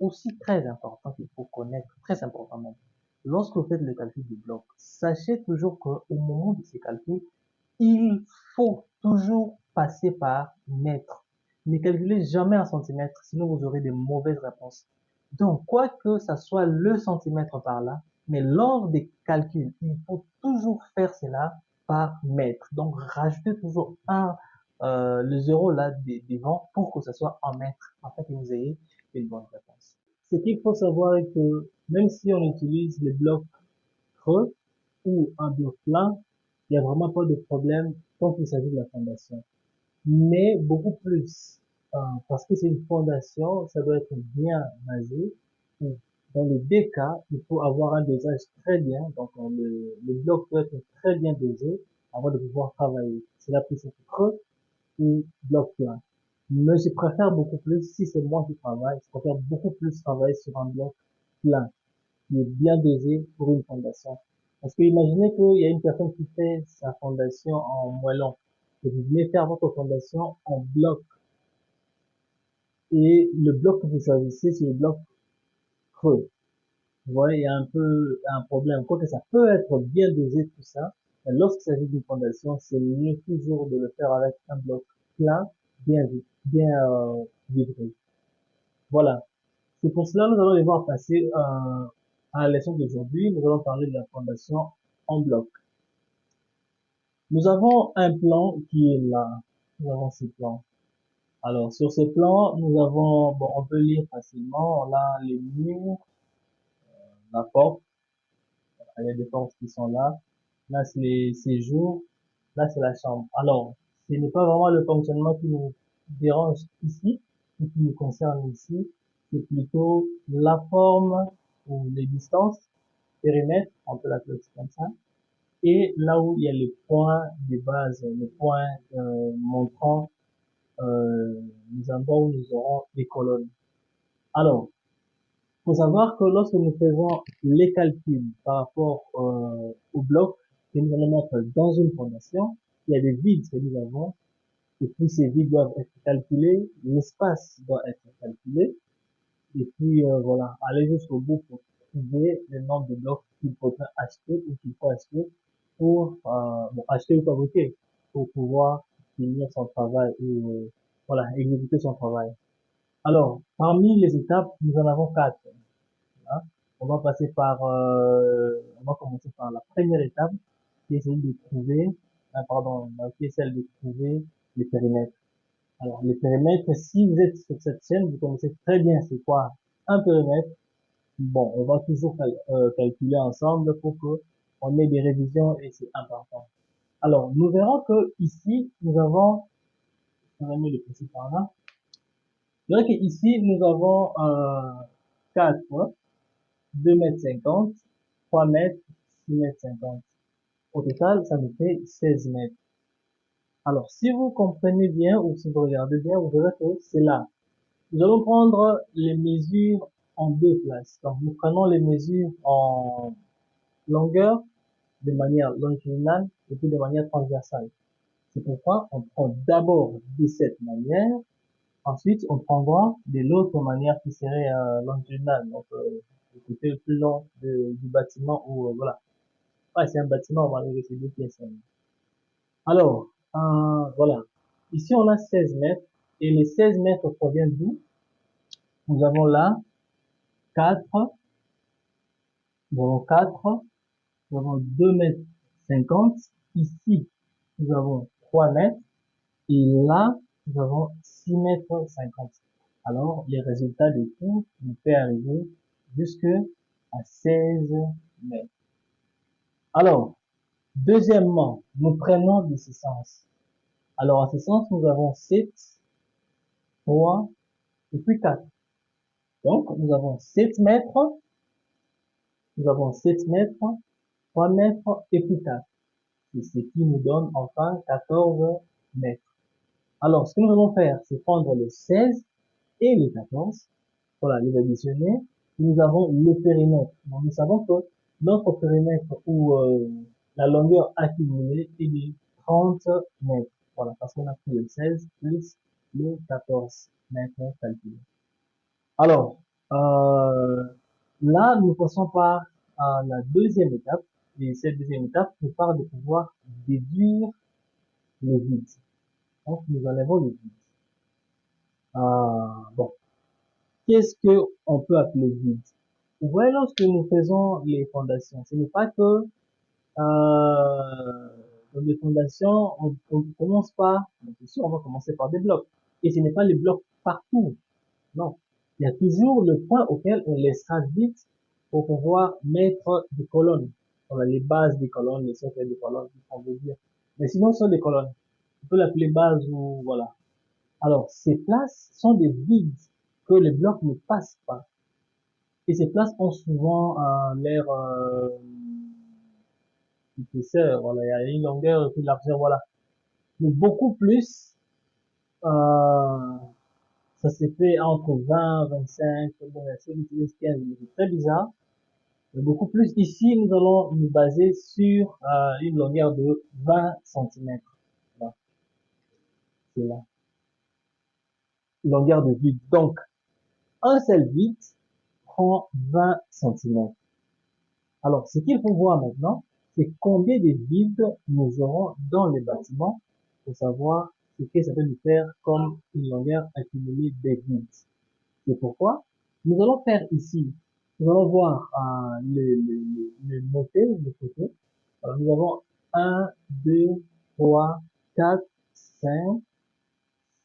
aussi très important qu'il faut connaître, très important même. Lorsque vous faites le calcul du bloc, sachez toujours qu'au moment de ces calculs, il faut toujours passer par mètre. Ne calculez jamais en centimètres, sinon vous aurez des mauvaises réponses. Donc, quoi que ça soit le centimètre par là, mais lors des calculs, il faut toujours faire cela par mètre. Donc, rajoutez toujours le zéro là devant pour que ça soit en mètre, afin que vous ayez une bonne réponse. Ce qu'il faut savoir est que même si on utilise les blocs creux ou un bloc plat, il n'y a vraiment pas de problème quand il s'agit de la fondation. Mais beaucoup plus, parce que c'est une fondation, ça doit être bien basé. Dans les deux cas, il faut avoir un dosage très bien, donc le bloc doit être très bien dosé avant de pouvoir travailler. Cela peut être creux ou bloc plat. Mais je préfère beaucoup plus, si c'est moi qui travaille, je préfère beaucoup plus travailler sur un bloc plat qui est bien dosé pour une fondation. Parce que imaginez qu'il y a une personne qui fait sa fondation en moellon et vous venez faire votre fondation en bloc et le bloc que vous choisissez, c'est le bloc creux. Vous voyez, il y a un peu un problème. Quoique ça peut être bien dosé tout ça, mais lorsqu'il s'agit d'une fondation, c'est mieux toujours de le faire avec un bloc plat, bien vibré. Voilà. C'est pour cela que nous allons devoir passer à la leçon d'aujourd'hui. Nous allons parler de la fondation en bloc. Nous avons un plan qui est là. Nous avons ce plan. Alors, sur ce plan, nous avons, bon, on peut lire facilement. On a les murs, la porte, il y a des portes qui sont là. Là, c'est les séjours. Là, c'est la chambre. Alors, ce n'est pas vraiment le fonctionnement qui nous dérange ici, ou qui nous concerne ici. C'est plutôt la forme ou les distances, périmètre, on peut l'appeler aussi comme ça. Et là où il y a les points de base, les points montrant les endroits où nous aurons les colonnes. Alors, faut savoir que lorsque nous faisons les calculs par rapport au bloc que nous allons mettre dans une fondation, il y a des vides que nous avons, et puis ces vides doivent être calculés, l'espace doit être calculé, et puis voilà, aller jusqu'au bout pour trouver le nombre de blocs qu'il faudra acheter ou qu'il faut acheter pour bon, acheter ou fabriquer pour pouvoir finir son travail ou voilà, exécuter son travail. Alors, parmi les étapes, nous en avons quatre. Hein. On va commencer par la première étape, qui est celle de trouver, qui est celle de trouver les périmètres. Alors, les périmètres, si vous êtes sur cette chaîne, vous connaissez très bien c'est quoi un périmètre. Bon, on va toujours calculer ensemble pour que on ait des révisions et c'est important. Alors, nous verrons que ici, nous avons, on va mettre le principe par là. Je dirais qu'ici, nous avons 4 2 mètres 50, 3 mètres, 6 mètres 50. Au total, ça nous fait 16 mètres. Alors, si vous comprenez bien ou si vous regardez bien, vous verrez que c'est là. Nous allons prendre les mesures en deux places. Donc, nous prenons les mesures en longueur de manière longitudinale et puis de manière transversale. C'est pourquoi on prend d'abord de cette manière, ensuite on prendra de l'autre manière qui serait longitudinale, donc le côté le plus long du bâtiment ou voilà. Ouais, c'est un bâtiment, on va enlever ces deux pièces. Alors, voilà. Ici, on a 16 mètres. Et les 16 mètres proviennent d'où? Nous avons là 4, nous avons 4, nous avons 2 mètres 50. Ici, nous avons 3 mètres. Et là, nous avons 6 mètres 50. Alors, les résultats des cours nous fait arriver jusque à 16 mètres. Alors, deuxièmement, nous prenons de ce sens. Alors, en ce sens, nous avons 7, 3 et puis 4. Donc, nous avons 7 mètres, nous avons 7 mètres, 3 mètres et puis 4. C'est ce qui nous donne enfin 14 mètres. Alors, ce que nous allons faire, c'est prendre le 16 et le 14. Voilà, les additionner. Nous avons le périmètre. Donc, nous savons que notre périmètre ou la longueur accumulée est de 30 mètres. Voilà, parce qu'on a pris le 16 plus le 14 mètres calculés. Alors, Euh, Là, nous passons par la deuxième étape. Et cette deuxième étape nous parle de pouvoir déduire le vide. Donc, nous enlevons le vide. Bon, qu'est-ce que on peut appeler vide? Vous voyez, lorsque nous faisons les fondations, ce n'est pas que dans les fondations, on commence par, bien sûr, on va commencer par des blocs. Et ce n'est pas les blocs partout. Non. Il y a toujours le point auquel on laissera vide pour pouvoir mettre des colonnes. Voilà, les bases des colonnes, les socles des colonnes, on veut dire. Mais sinon, ce sont des colonnes. On peut l'appeler base ou, voilà. Alors, ces places sont des vides que les blocs ne passent pas. Et ces places ont souvent l'air épaisseur, voilà, il y a une longueur et une largeur, voilà. Mais beaucoup plus, euh, ça s'est fait entre 20, 25, bon, c'est 15, c'est très bizarre. Mais beaucoup plus ici, nous allons nous baser sur une longueur de 20 centimètres. Voilà, c'est là. Longueur de vide. Donc, un seul vide prend 20 centimètres. Alors, ce qu'il faut voir maintenant, c'est combien de vides nous aurons dans les bâtiments pour savoir ce que ça peut nous faire comme une longueur accumulée des vides. C'est pourquoi nous allons faire ici, nous allons voir le noter, le côté. Alors, nous avons un, 2, 3, 4, 5,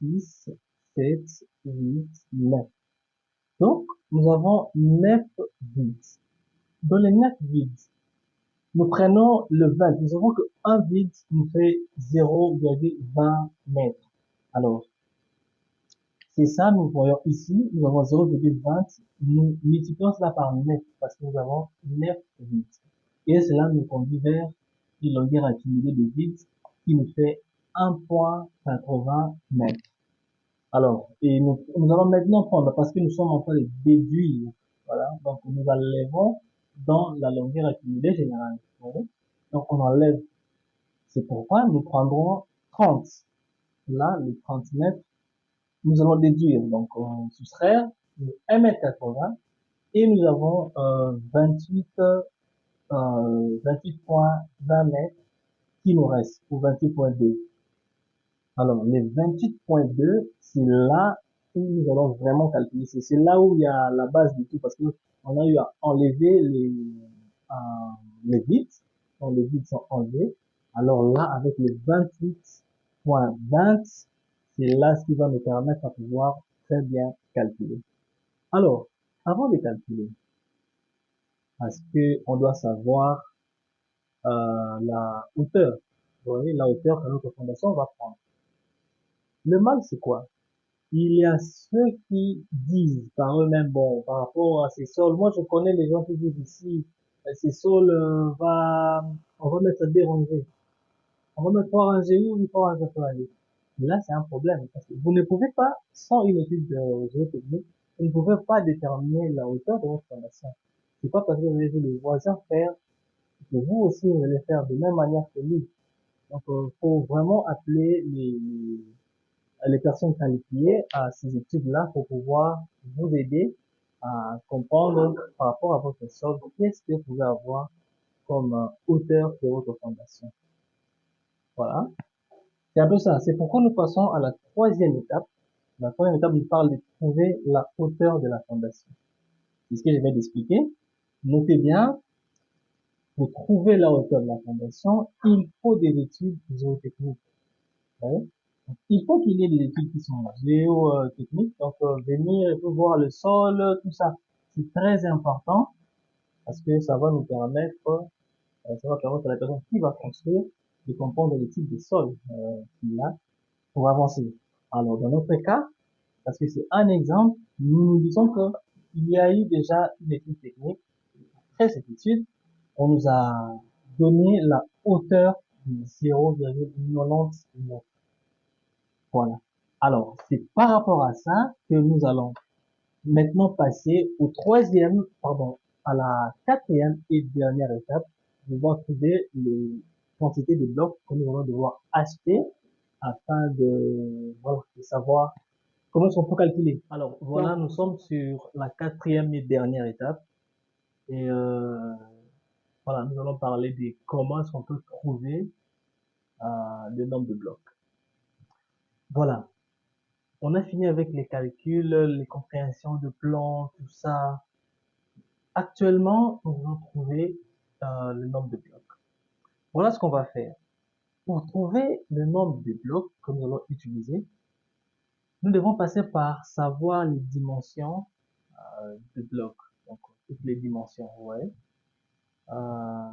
6, 7, 8, 9. Donc, nous avons 9 vides. Dans les 9 vides, nous prenons le 20. Nous savons que un vide nous fait 0,20 mètres. Alors, c'est ça, nous voyons ici, nous avons 0,20. Nous multiplions cela par 9 parce que nous avons 9 vides. Et cela nous conduit vers une longueur accumulée de vides qui nous fait 1,80 mètres. Alors, et nous allons maintenant prendre, parce que nous sommes en train de déduire, voilà, donc nous enlèvons dans la longueur accumulée générale. Voyez. Donc on enlève, c'est pourquoi nous prendrons 30. Là, les 30 mètres, nous allons déduire, donc on soustraire 1,80 m et nous avons 28,20 mètres qui nous reste, ou 28,2. Alors, les 28,2, c'est là où nous allons vraiment calculer. C'est là où il y a la base du tout, parce que on a eu à enlever euh, les bits. Donc, les bits sont enlevés. Alors là, avec les 28,20, c'est là ce qui va nous permettre à pouvoir très bien calculer. Alors, avant de calculer, parce que on doit savoir la hauteur. Vous voyez, la hauteur que notre fondation va prendre. Le mal, c'est quoi? Il y a ceux qui disent par eux-mêmes, bon, par rapport à ces sols, moi je connais les gens qui disent ici, ces sols, on va mettre dérangé. On va mettre 3 rangées ou 3 rangées. Là, c'est un problème, parce que vous ne pouvez pas, sans une étude géotechnique, vous ne pouvez pas déterminer la hauteur de votre fondation. C'est pas parce que vous avez vu le voisin faire que vous aussi vous allez faire de la même manière que lui. Donc, faut vraiment appeler les personnes qualifiées à ces études-là pour pouvoir vous aider à comprendre par rapport à votre sol, qu'est-ce que vous pouvez avoir comme hauteur de votre fondation. Voilà. C'est un peu ça. C'est pourquoi nous passons à la troisième étape. La troisième étape nous parle de trouver la hauteur de la fondation. C'est ce que je vais d'expliquer. Notez bien, pour trouver la hauteur de la fondation, il faut des études géotechniques. Ouais. Il faut qu'il y ait des études qui sont géotechniques, donc venir et voir le sol, tout ça. C'est très important parce que ça va nous permettre, ça va permettre à la personne qui va construire de comprendre le type de sol qu'il a pour avancer. Alors dans notre cas, parce que c'est un exemple, nous disons que il y a eu déjà une étude technique. Après cette étude, on nous a donné la hauteur de 0,99 mètres. Voilà. Alors, c'est par rapport à ça que nous allons maintenant passer au troisième, pardon, à la quatrième et dernière étape. Nous allons trouver les quantités de blocs que nous allons devoir acheter afin de, voilà, de savoir Comment est-ce qu'on peut calculer? Alors, voilà, Donc, nous sommes sur la quatrième et dernière étape. Et voilà, nous allons parler de comment est-ce qu'on peut trouver le nombre de blocs. Voilà, on a fini avec les calculs, les compréhensions de plans, tout ça. Actuellement, nous allons trouver le nombre de blocs. Voilà ce qu'on va faire. Pour trouver le nombre de blocs que nous allons utiliser, nous devons passer par savoir les dimensions de blocs. Donc, toutes les dimensions, ouais. Euh,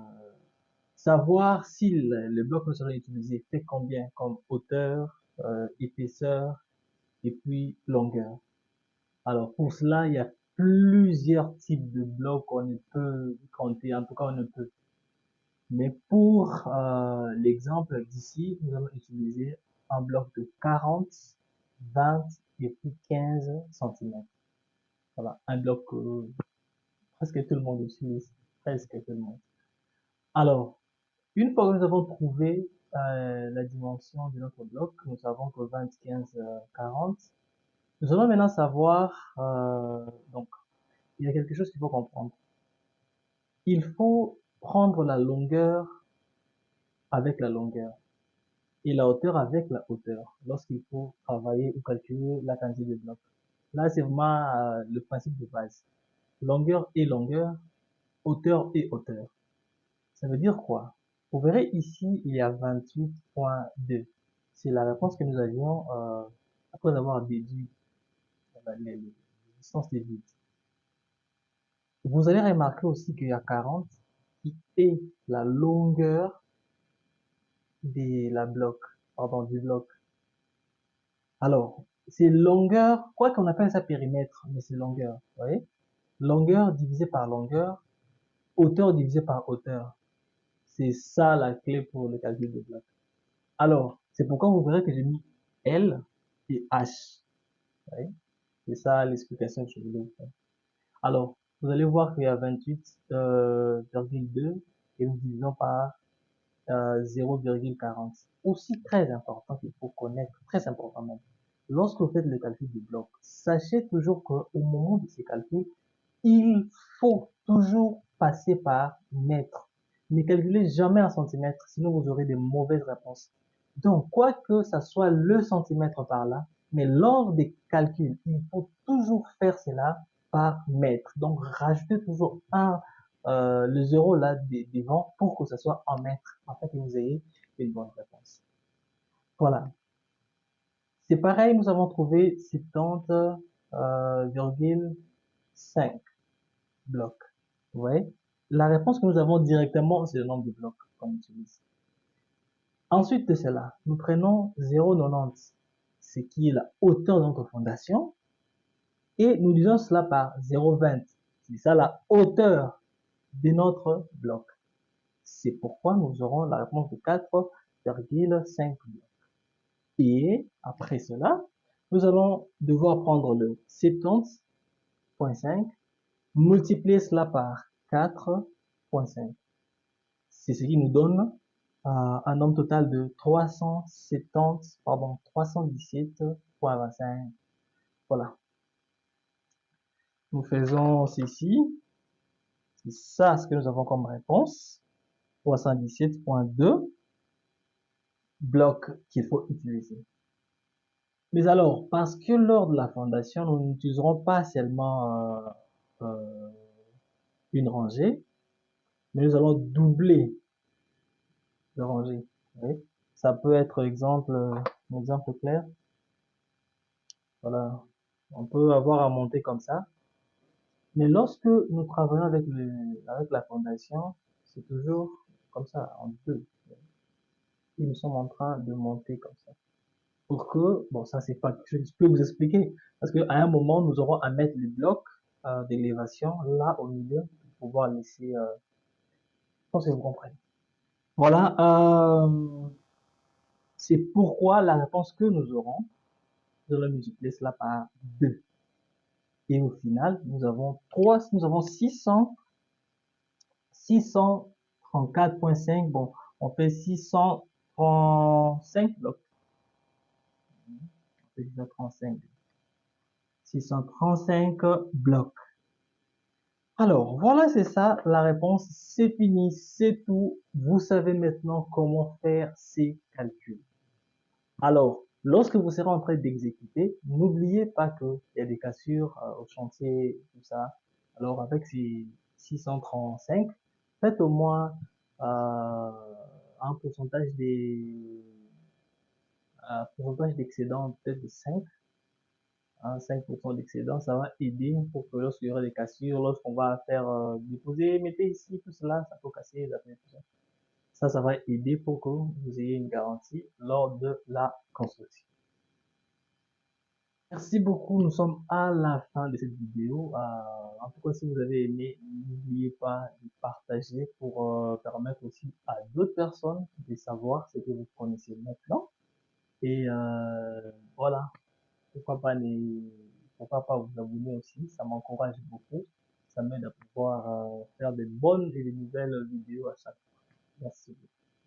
savoir si le bloc que nous allons utiliser fait combien comme hauteur, épaisseur et puis longueur. Alors, pour cela, il y a plusieurs types de blocs qu'on ne peut compter, en tout cas on ne peut. Mais pour l'exemple d'ici, nous allons utiliser un bloc de 40, 20 et puis 15 centimètres. Voilà, un bloc que presque tout le monde utilise, presque tout le monde. Alors, une fois que nous avons trouvé la dimension de notre bloc, nous savons que 20, 15, 40, nous allons maintenant savoir, donc, il y a quelque chose qu'il faut comprendre. Il faut prendre la longueur avec la longueur et la hauteur avec la hauteur lorsqu'il faut travailler ou calculer la quantité de blocs. Là, c'est vraiment le principe de base. Longueur et longueur, hauteur et hauteur. Ça veut dire quoi? Vous verrez ici, il y a 28,2. C'est la réponse que nous avions après avoir déduit les distances des vides. Vous allez remarquer aussi qu'il y a 40 qui est la longueur de la bloc, pardon, du bloc. Alors, c'est longueur, quoi qu'on appelle ça périmètre, mais c'est longueur, vous voyez? Longueur divisé par longueur, hauteur divisé par hauteur. C'est ça la clé pour le calcul de bloc. Alors, c'est pourquoi vous verrez que j'ai mis L et H. Vous voyez? C'est ça l'explication que je voulais vous faire. Alors, vous allez voir qu'il y a 28,2 et nous divisons par 0,40. Aussi très important qu'il faut connaître, très important même. Lorsque vous faites le calcul du bloc, sachez toujours qu'au moment de ces calculs, il faut toujours passer par mètre. Ne calculez jamais en centimètres, sinon vous aurez des mauvaises réponses. Donc, quoi que ça soit le centimètre par là, mais lors des calculs, il faut toujours faire cela par mètre. Donc, rajoutez toujours le zéro là devant pour que ça soit en mètres, afin que vous ayez une bonne réponse. Voilà. C'est pareil, nous avons trouvé 70,5 blocs. Vous voyez? La réponse que nous avons directement, c'est le nombre de blocs qu'on utilise. Ensuite de cela, nous prenons 0,90, ce qui est la hauteur de notre fondation, et nous disons cela par 0,20. C'est ça la hauteur de notre bloc. C'est pourquoi nous aurons la réponse de 4,5 blocs. Et après cela, nous allons devoir prendre le 70,5, multiplier cela par 4,5. C'est ce qui nous donne un nombre total de 317,25. Voilà. Nous faisons ceci. C'est ça ce que nous avons comme réponse. 317,2 blocs qu'il faut utiliser. Mais alors, parce que lors de la fondation, nous n'utiliserons pas seulement une rangée, mais nous allons doubler la rangée. Oui. Ça peut être un exemple clair. Voilà. On peut avoir à monter comme ça. Mais lorsque nous travaillons avec la fondation, c'est toujours comme ça, en deux. Et nous sommes en train de monter comme ça. Pour que, bon, ça c'est pas quelque chose que je peux vous expliquer. Parce qu'à un moment, nous aurons à mettre les blocs d'élévation là au milieu pour pouvoir laisser, je pense que vous comprenez. Voilà, c'est pourquoi la réponse que nous aurons, nous allons multiplier cela par 2. Et au final, nous avons 634,5. Bon, on fait 635 blocs. On fait 635. 635 blocs. Alors, voilà, c'est ça, la réponse, c'est fini, c'est tout. Vous savez maintenant comment faire ces calculs. Alors, lorsque vous serez en train d'exécuter, n'oubliez pas qu'il y a des cassures au chantier, tout ça. Alors, avec ces 635, faites au moins un pourcentage d'excédent peut-être de 5, 5% d'excédent, ça va aider pour que lorsqu'il y aura des cassures, lorsqu'on va faire déposer, mettez ici, tout cela, ça peut casser, tout ça. Ça va aider pour que vous ayez une garantie lors de la construction. Merci beaucoup, nous sommes à la fin de cette vidéo. En tout cas, si vous avez aimé, n'oubliez pas de partager pour permettre aussi à d'autres personnes de savoir ce que vous connaissez maintenant. Et voilà, pourquoi pas, pourquoi pas vous abonner aussi, ça m'encourage beaucoup. Ça m'aide à pouvoir faire des bonnes et des nouvelles vidéos à chaque fois. Merci beaucoup.